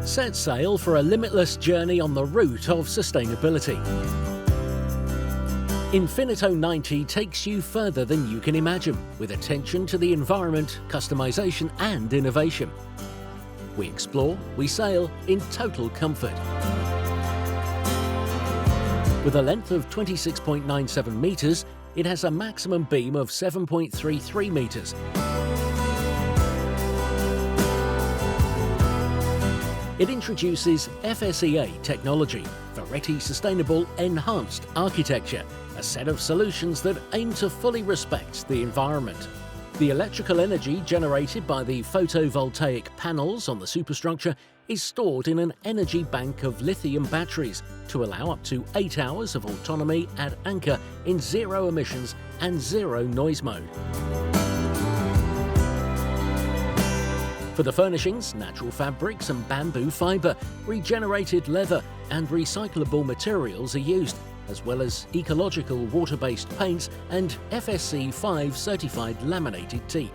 Set sail for a limitless journey on the route of sustainability. Infinito 90 takes you further than you can imagine, with attention to the environment, customization and innovation. We explore, we sail in total comfort. With a length of 26.97 metres, it has a maximum beam of 7.33 metres. It introduces FSEA technology, Ferretti Sustainable Enhanced Architecture, a set of solutions that aim to fully respect the environment. The electrical energy generated by the photovoltaic panels on the superstructure is stored in an energy bank of lithium batteries to allow up to 8 hours of autonomy at anchor in zero emissions and zero noise mode. For the furnishings, natural fabrics and bamboo fibre, regenerated leather and recyclable materials are used, as well as ecological water-based paints and FSC 5 certified laminated teak.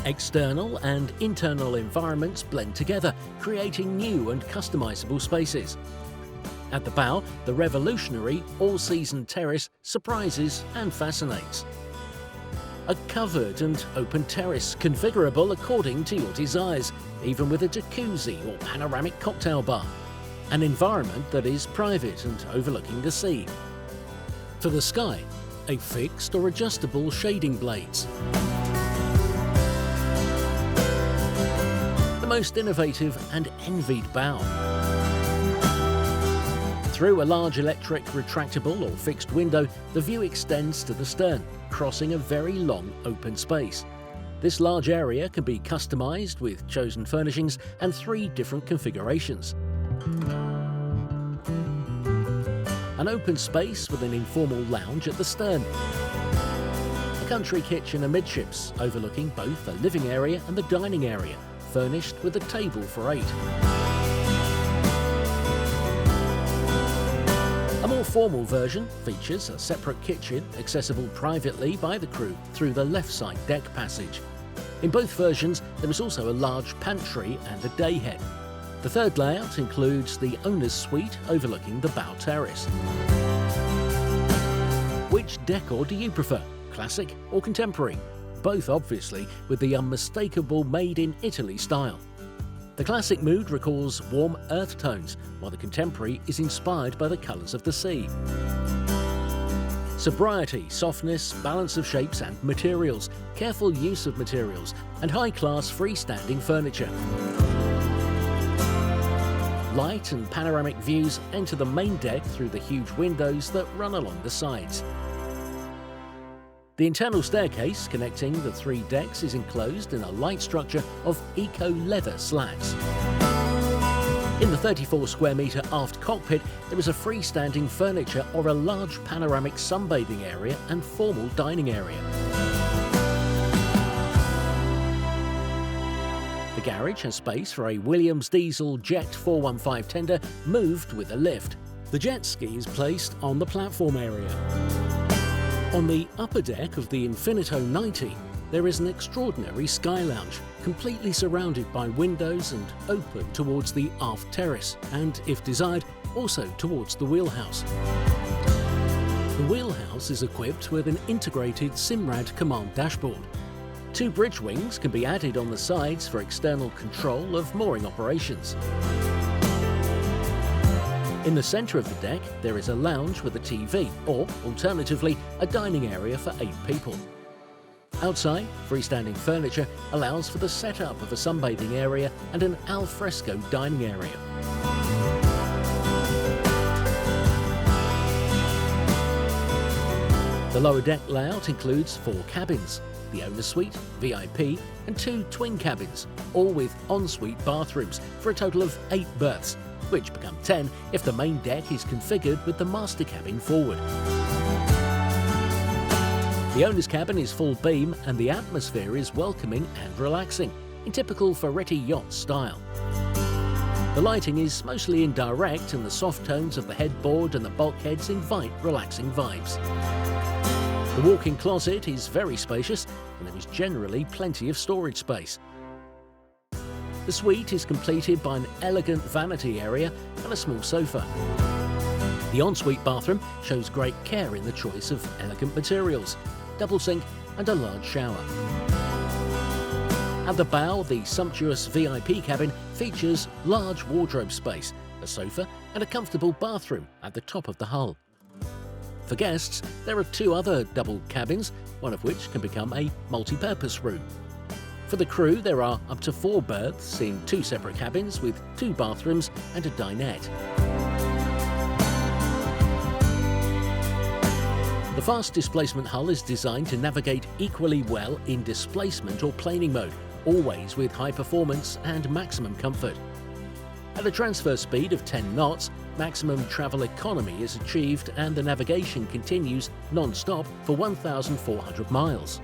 External and internal environments blend together, creating new and customisable spaces. At the bow, the revolutionary all-season terrace surprises and fascinates. A covered and open terrace, configurable according to your desires, even with a jacuzzi or panoramic cocktail bar. An environment that is private and overlooking the sea. For the sky, a fixed or adjustable shading blades. The most innovative and envied bow. Through a large electric retractable or fixed window, the view extends to the stern, crossing a very long open space. This large area can be customised with chosen furnishings and 3 different configurations. An open space with an informal lounge at the stern. A country kitchen amidships, overlooking both the living area and the dining area, furnished with a table for 8. A more formal version features a separate kitchen accessible privately by the crew through the left side deck passage. In both versions, there is also a large pantry and a day head. The third layout includes the owner's suite overlooking the bow terrace. Which decor do you prefer, classic or contemporary? Both obviously with the unmistakable made in Italy style. The classic mood recalls warm earth tones, while the contemporary is inspired by the colours of the sea. Sobriety, softness, balance of shapes and materials, careful use of materials, and high-class freestanding furniture. Light and panoramic views enter the main deck through the huge windows that run along the sides. The internal staircase connecting the 3 decks is enclosed in a light structure of eco-leather slats. In the 34 square metre aft cockpit, there is a freestanding furniture or a large panoramic sunbathing area and formal dining area. The garage has space for a Williams diesel Jet 415 tender moved with a lift. The jet ski is placed on the platform area. On the upper deck of the Infinito 90, there is an extraordinary sky lounge, completely surrounded by windows and open towards the aft terrace, and, if desired, also towards the wheelhouse. The wheelhouse is equipped with an integrated Simrad command dashboard. 2 bridge wings can be added on the sides for external control of mooring operations. In the centre of the deck, there is a lounge with a TV, or, alternatively, a dining area for 8 people. Outside, freestanding furniture allows for the setup of a sunbathing area and an al fresco dining area. The lower deck layout includes 4 cabins, the owner's suite, VIP, and 2 twin cabins, all with ensuite bathrooms for a total of 8 berths, which become 10 if the main deck is configured with the master cabin forward. The owner's cabin is full beam and the atmosphere is welcoming and relaxing, in typical Ferretti yacht style. The lighting is mostly indirect and the soft tones of the headboard and the bulkheads invite relaxing vibes. The walk-in closet is very spacious and there is generally plenty of storage space. The suite is completed by an elegant vanity area and a small sofa. The ensuite bathroom shows great care in the choice of elegant materials, double sink and a large shower. At the bow, the sumptuous VIP cabin features large wardrobe space, a sofa and a comfortable bathroom at the top of the hull. For guests, there are 2 other double cabins, one of which can become a multi-purpose room. For the crew, there are up to 4 berths in 2 separate cabins with 2 bathrooms and a dinette. The fast displacement hull is designed to navigate equally well in displacement or planing mode, always with high performance and maximum comfort. At a transfer speed of 10 knots, maximum travel economy is achieved and the navigation continues non-stop for 1,400 miles.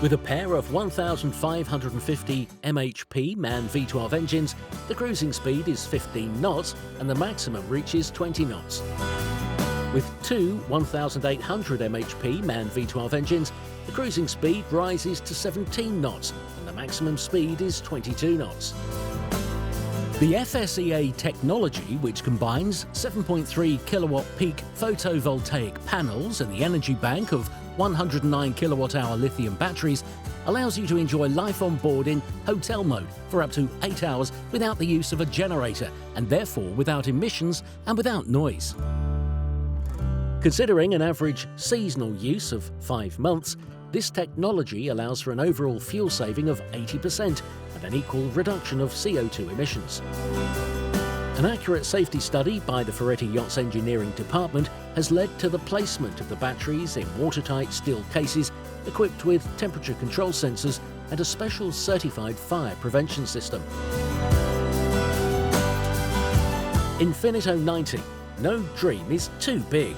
With a pair of 1,550 MHP MAN V12 engines, the cruising speed is 15 knots and the maximum reaches 20 knots. With 2 1,800 MHP MAN V12 engines, the cruising speed rises to 17 knots and the maximum speed is 22 knots. The FSEA technology, which combines 7.3 kilowatt peak photovoltaic panels and the energy bank of 109 kilowatt-hour lithium batteries, allows you to enjoy life on board in hotel mode for up to 8 hours without the use of a generator, and therefore without emissions and without noise. Considering an average seasonal use of 5 months, this technology allows for an overall fuel saving of 80% and an equal reduction of CO2 emissions. An accurate safety study by the Ferretti Yachts Engineering Department has led to the placement of the batteries in watertight steel cases equipped with temperature control sensors and a special certified fire prevention system. Infinito 90. No dream is too big.